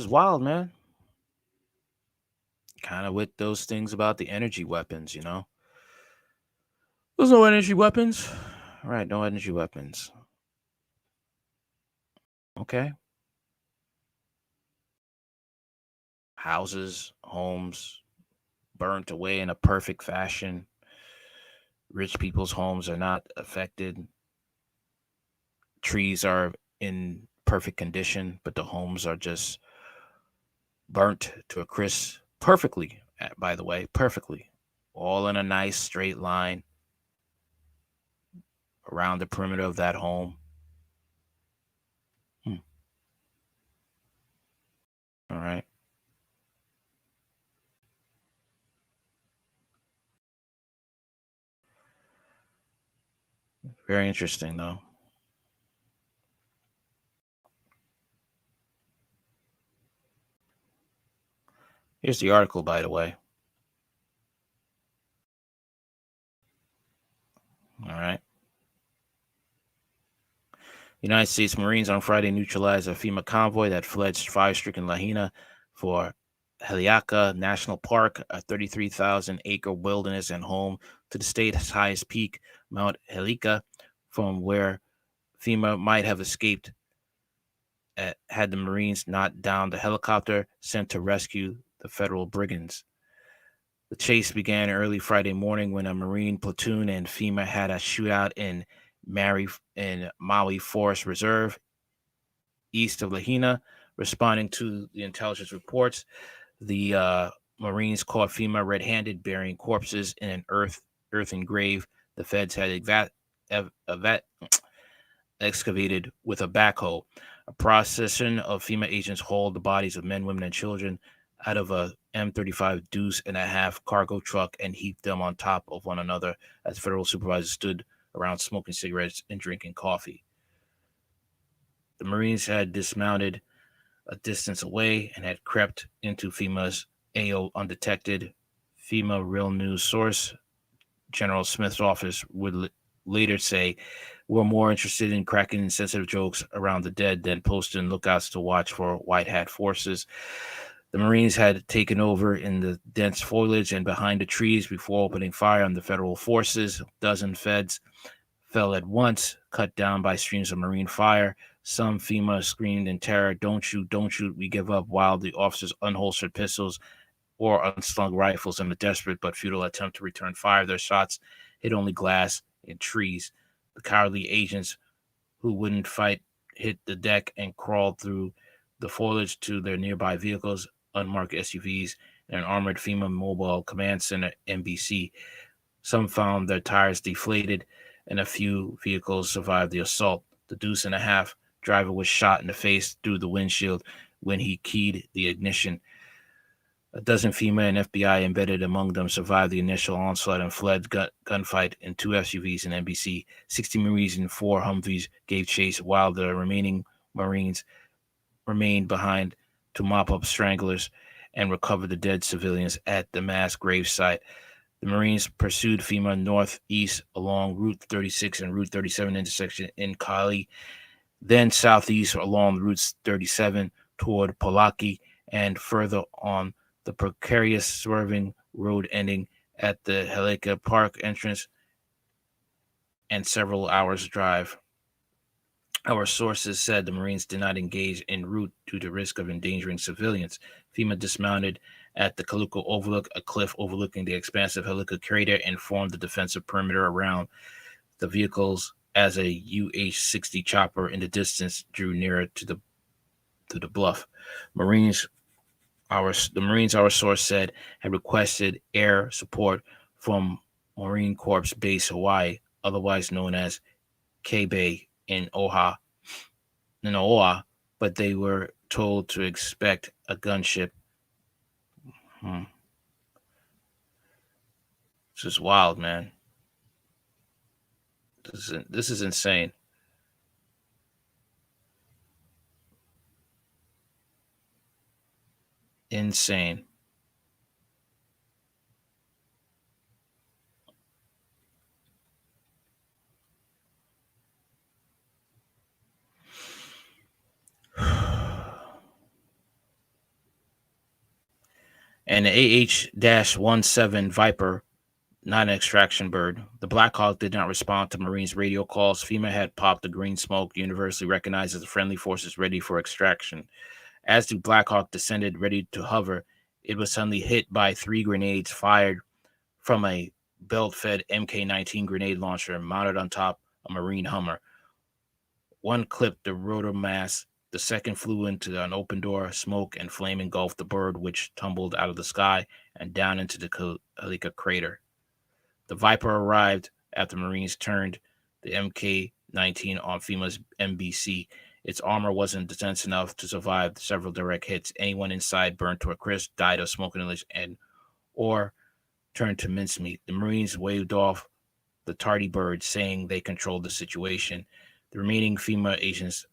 wild, man. Kind of with those things about the energy weapons, There's no energy weapons. All right, no energy weapons. Okay. Houses, homes burnt away in a perfect fashion. Rich people's homes are not affected. Trees are in perfect condition, but the homes are just burnt to a crisp perfectly, by the way, perfectly. All in a nice straight line around the perimeter of that home. All right. Very interesting, though. Here's the article, by the way. All right. United States Marines on Friday neutralized a FEMA convoy that fled fire-stricken Lahaina for Haleakala National Park, a 33,000-acre wilderness and home to the state's highest peak, Mount Haleakala, from where FEMA might have escaped had the Marines not downed the helicopter sent to rescue the federal brigands. The chase began early Friday morning when a Marine platoon and FEMA had a shootout in Maui Forest Reserve, east of Lahaina, Responding to the intelligence reports, the Marines caught FEMA red-handed, burying corpses in an earthen grave. The feds had excavated with a backhoe. A procession of FEMA agents hauled the bodies of men, women, and children out of a M35 deuce and a half cargo truck and heaped them on top of one another as federal supervisors stood around smoking cigarettes and drinking coffee. The Marines had dismounted a distance away and had crept into FEMA's AO undetected. FEMA real news source General Smith's office would later say, "We're more interested in cracking insensitive jokes around the dead than posting lookouts to watch for white hat forces." The Marines had taken over in the dense foliage and behind the trees before opening fire on the federal forces. A dozen feds fell at once, cut down by streams of Marine fire. Some FEMA screamed in terror, "Don't shoot, don't shoot, we give up," while the officers unholstered pistols or unslung rifles in a desperate but futile attempt to return fire. Their shots hit only glass and trees. The cowardly agents who wouldn't fight hit the deck and crawled through the foliage to their nearby vehicles, unmarked SUVs, and an armored FEMA Mobile Command Center MBC. Some found their tires deflated, and a few vehicles survived the assault. The deuce and a half driver was shot in the face through the windshield when he keyed the ignition. A dozen FEMA and FBI embedded among them survived the initial onslaught and fled gunfight in 2 SUVs and NBC. 60 Marines and 4 Humvees gave chase while the remaining Marines remained behind to mop up stranglers and recover the dead civilians at the mass grave site. The Marines pursued FEMA northeast along Route 36 and Route 37 intersection in Cali, then southeast along Route 37 toward Palaki, and further on the precarious swerving road ending at the Helika Park entrance and several hours' drive. Our sources said the Marines did not engage en route due to risk of endangering civilians. FEMA dismounted at the Kaluko Overlook, a cliff overlooking the expansive Helika crater, and formed the defensive perimeter around the vehicles as a UH-60 chopper in the distance drew nearer to the bluff. The Marines, our source said, had requested air support from Marine Corps Base Hawaii, otherwise known as K-Bay in Oahu, but they were told to expect a gunship. This is wild, man. This is insane. Insane. And the AH-17 Viper, not an extraction bird. The Black Hawk did not respond to Marines' radio calls. FEMA had popped the green smoke, universally recognized as the friendly forces ready for extraction. As the Black Hawk descended, ready to hover, it was suddenly hit by 3 grenades fired from a belt-fed MK-19 grenade launcher mounted on top of a Marine Hummer. One clipped the rotor mast. The second flew into an open door. Smoke and flame engulfed the bird, which tumbled out of the sky and down into the Helika crater. The Viper arrived after Marines turned the MK-19 on FEMA's MBC. Its armor wasn't dense enough to survive several direct hits. Anyone inside burned to a crisp, died of smoke inhalation, or turned to mincemeat. The Marines waved off the tardy bird, saying they controlled the situation. The remaining FEMA agents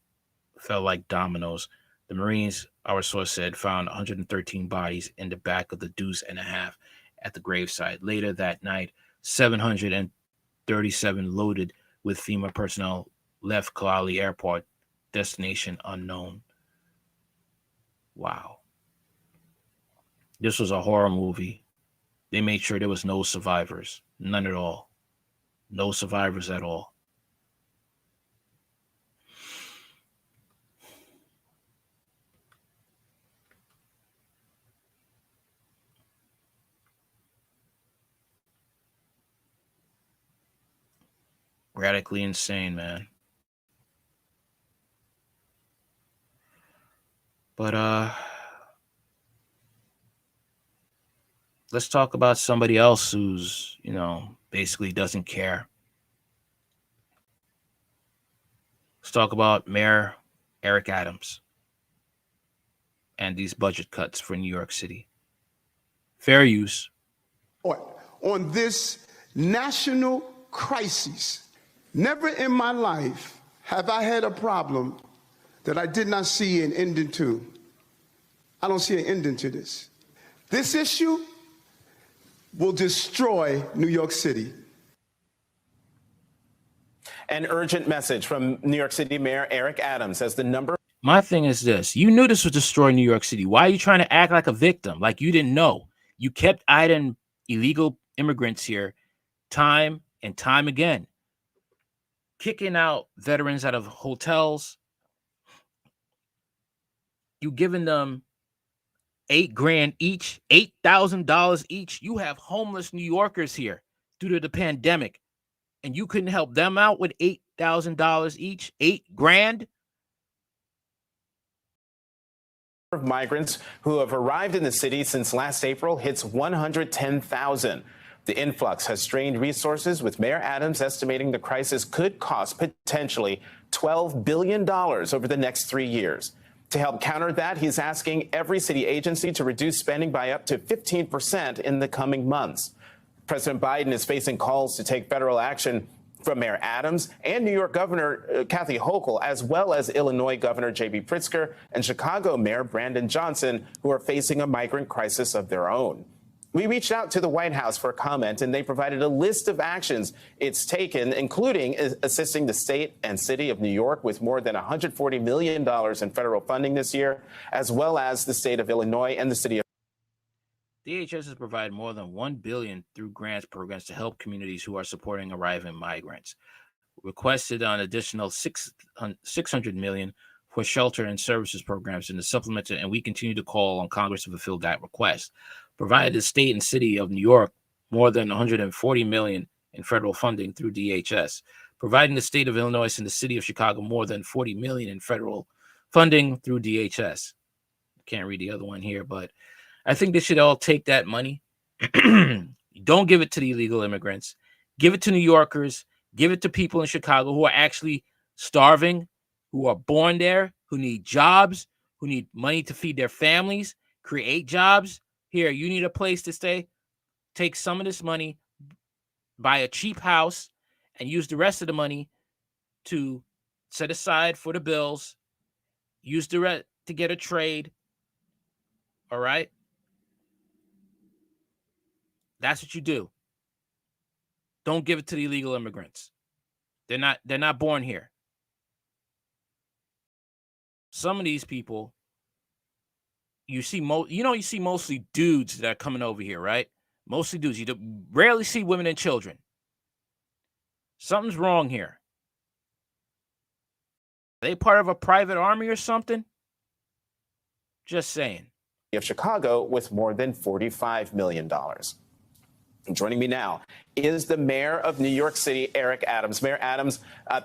fell like dominoes. The Marines, our source said, found 113 bodies in the back of the deuce and a half at the gravesite. Later that night, 737 loaded with FEMA personnel left Kalali Airport, destination unknown. Wow. This was a horror movie. They made sure there was no survivors. None at all. No survivors at all. Radically insane, man. But let's talk about somebody else who's, basically doesn't care. Let's talk about Mayor Eric Adams and these budget cuts for New York City. Fair use. On this national crisis, never in my life have I had a problem that I did not see an ending to. I don't see an ending to this. This issue will destroy New York City. An urgent message from New York City Mayor Eric Adams as the number. My thing is this. You knew this would destroy New York City. Why are you trying to act like a victim? Like you didn't know. You kept adding illegal immigrants here time and time again. Kicking out veterans out of hotels. You giving them $8,000 each, $8,000 each. You have homeless New Yorkers here due to the pandemic, and you couldn't help them out with $8,000 each, $8,000. Of migrants who have arrived in the city since last April hits 110,000. The influx has strained resources, with Mayor Adams estimating the crisis could cost potentially $12 billion over the next 3 years. To help counter that, he's asking every city agency to reduce spending by up to 15% in the coming months. President Biden is facing calls to take federal action from Mayor Adams and New York Governor Kathy Hochul, as well as Illinois Governor J.B. Pritzker and Chicago Mayor Brandon Johnson, who are facing a migrant crisis of their own. We reached out to the White House for a comment, and they provided a list of actions it's taken, including assisting the state and city of New York with more than $140 million in federal funding this year, as well as the state of Illinois and the city of DHS has provided more than $1 billion through grants programs to help communities who are supporting arriving migrants. Requested an additional $600 million for shelter and services programs in the supplemental, and we continue to call on Congress to fulfill that request. Provided the state and city of New York more than $140 million in federal funding through DHS. Providing the state of Illinois and the city of Chicago more than $40 million in federal funding through DHS. Can't read the other one here, but I think they should all take that money. Don't give it to the illegal immigrants. Give it to New Yorkers. Give it to people in Chicago who are actually starving, who are born there, who need jobs, who need money to feed their families, create jobs. Here, you need a place to stay. Take some of this money, buy a cheap house, and use the rest of the money to set aside for the bills. Use the rest to get a trade. All right? That's what you do. Don't give it to the illegal immigrants. They're not born here. Some of these people, you see mostly dudes that are coming over here, right? Mostly dudes. You rarely see women and children. Something's wrong here. Are they part of a private army or something? Just saying. of Chicago with more than $45 million. Joining me now is the mayor of New York City, Eric Adams. Mayor Adams,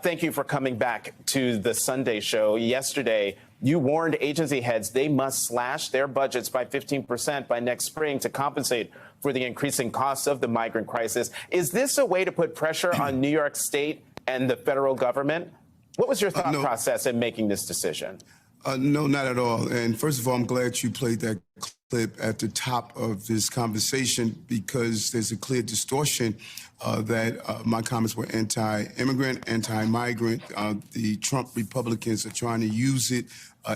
thank you for coming back to the Sunday show. Yesterday, you warned agency heads they must slash their budgets by 15% by next spring to compensate for the increasing costs of the migrant crisis. Is this a way to put pressure on New York State and the federal government? What was your thought process in making this decision? No, not at all. And first of all, I'm glad you played that clip at the top of this conversation, because there's a clear distortion that my comments were anti-immigrant, anti-migrant. The Trump Republicans are trying to use it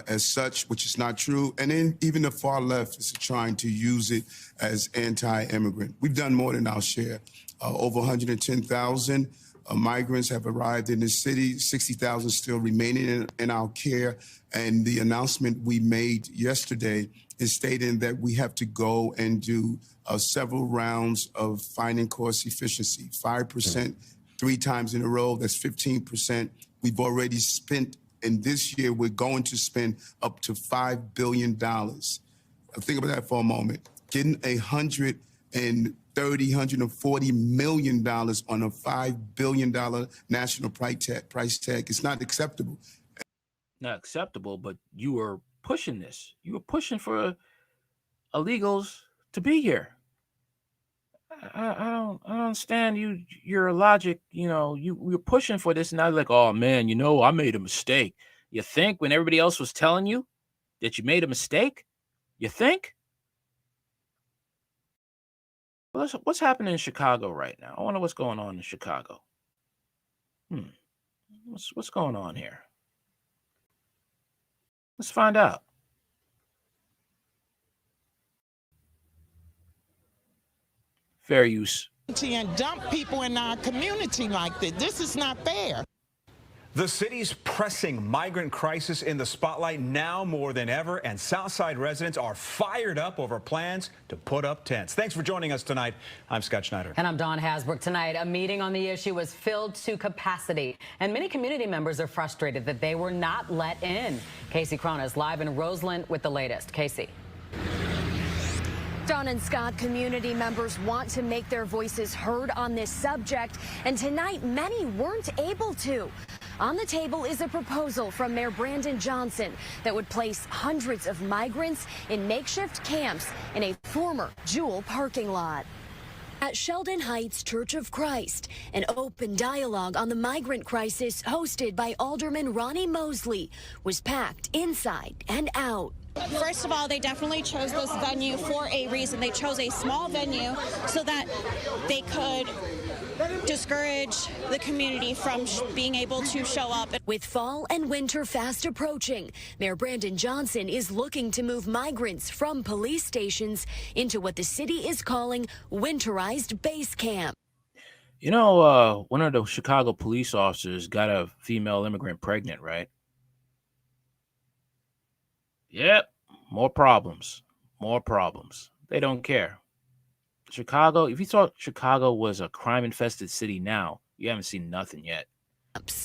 as such, which is not true. And then even the far left is trying to use it as anti-immigrant. We've done more than our share. Over 110,000 migrants have arrived in this city, 60,000 still remaining in our care. And the announcement we made yesterday is stating that we have to go and do several rounds of finding cost efficiency, 5%, 3 times in a row, that's 15%. We've already spent, and this year we're going to spend up to $5 billion. Think about that for a moment. Getting $140 million on a $5 billion national price tag is not acceptable. Not acceptable, but you were pushing this. You were pushing for illegals to be here. I don't understand your logic. You're pushing for this, and I like, oh man, I made a mistake. You think when everybody else was telling you that you made a mistake? You think? Well, what's happening in Chicago right now? I wonder what's going on in Chicago. What's going on here? Let's find out. Fair use. And dump people in our community like this. This is not fair. The city's pressing migrant crisis in the spotlight now more than ever, and Southside residents are fired up over plans to put up tents. Thanks for joining us tonight. I'm Scott Schneider. And I'm Dawn Hasbrook. Tonight, a meeting on the issue was filled to capacity, and many community members are frustrated that they were not let in. Casey Crona is live in Roseland with the latest. Casey. Dawn and Scott, community members want to make their voices heard on this subject, and tonight many weren't able to. On the table is a proposal from Mayor Brandon Johnson that would place hundreds of migrants in makeshift camps in a former Jewel parking lot. At Sheldon Heights Church of Christ, an open dialogue on the migrant crisis hosted by Alderman Ronnie Mosley was packed inside and out. First of all, they definitely chose this venue for a reason. They chose a small venue so that they could discourage the community from being able to show up. With fall and winter fast approaching, Mayor Brandon Johnson is looking to move migrants from police stations into what the city is calling winterized base camp. One of the Chicago police officers got a female immigrant pregnant, right? Yep, more problems. They don't care. Chicago, if you thought Chicago was a crime-infested city now, you haven't seen nothing yet.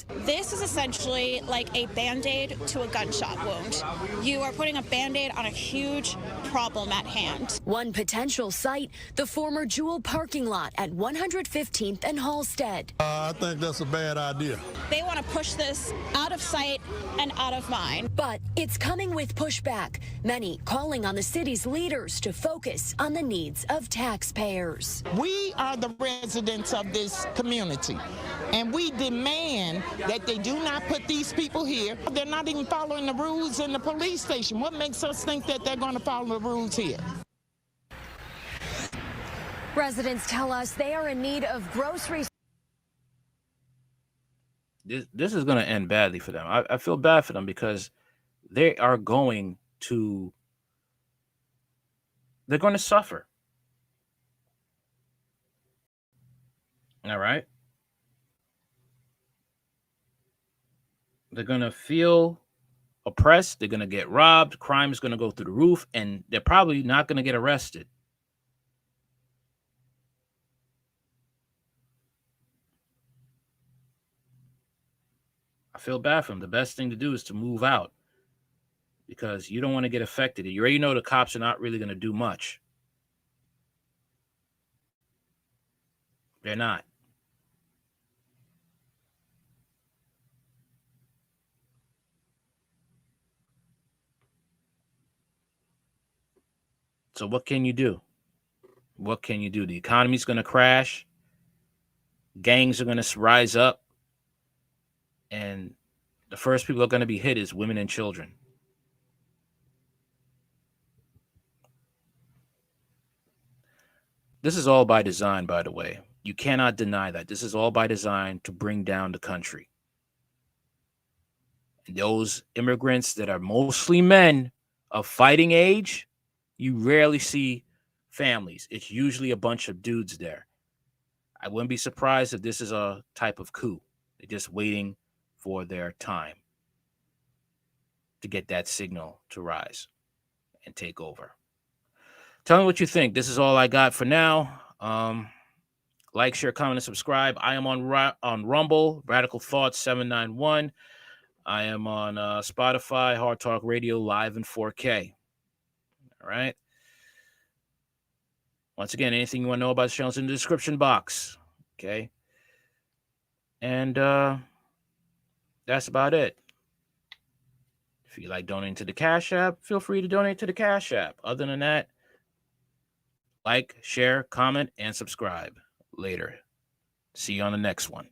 This is essentially like a Band-Aid to a gunshot wound. You are putting a Band-Aid on a huge problem at hand. One potential site, the former Jewel parking lot at 115th and Halstead. I think that's a bad idea. They want to push this out of sight and out of mind. But it's coming with pushback, many calling on the city's leaders to focus on the needs of taxpayers. We are the residents of this community, and we demand that they do not put these people here. They're not even following the rules in the police station. What makes us think that they're going to follow the rules here? Residents tell us they are in need of groceries. This is going to end badly for them. I feel bad for them because they're going to suffer. All right. They're going to feel oppressed. They're going to get robbed. Crime is going to go through the roof, and they're probably not going to get arrested. I feel bad for them. The best thing to do is to move out because you don't want to get affected. You already know the cops are not really going to do much. They're not. So what can you do? What can you do? The economy's going to crash. Gangs are going to rise up. And the first people are going to be hit is women and children. This is all by design, by the way. You cannot deny that. This is all by design to bring down the country. And those immigrants that are mostly men of fighting age, you rarely see families. It's usually a bunch of dudes there. I wouldn't be surprised if this is a type of coup. They're just waiting for their time to get that signal to rise and take over. Tell me what you think. This is all I got for now. Like, share, comment, and subscribe. I am on Rumble, Radical Thoughts 791. I am on Spotify, Hard Talk Radio, live in 4K. All right. Once again, anything you want to know about the channel is in the description box. Okay. And that's about it. If you like donating to the Cash App, feel free to donate to the Cash App. Other than that, like, share, comment, and subscribe. Later. See you on the next one.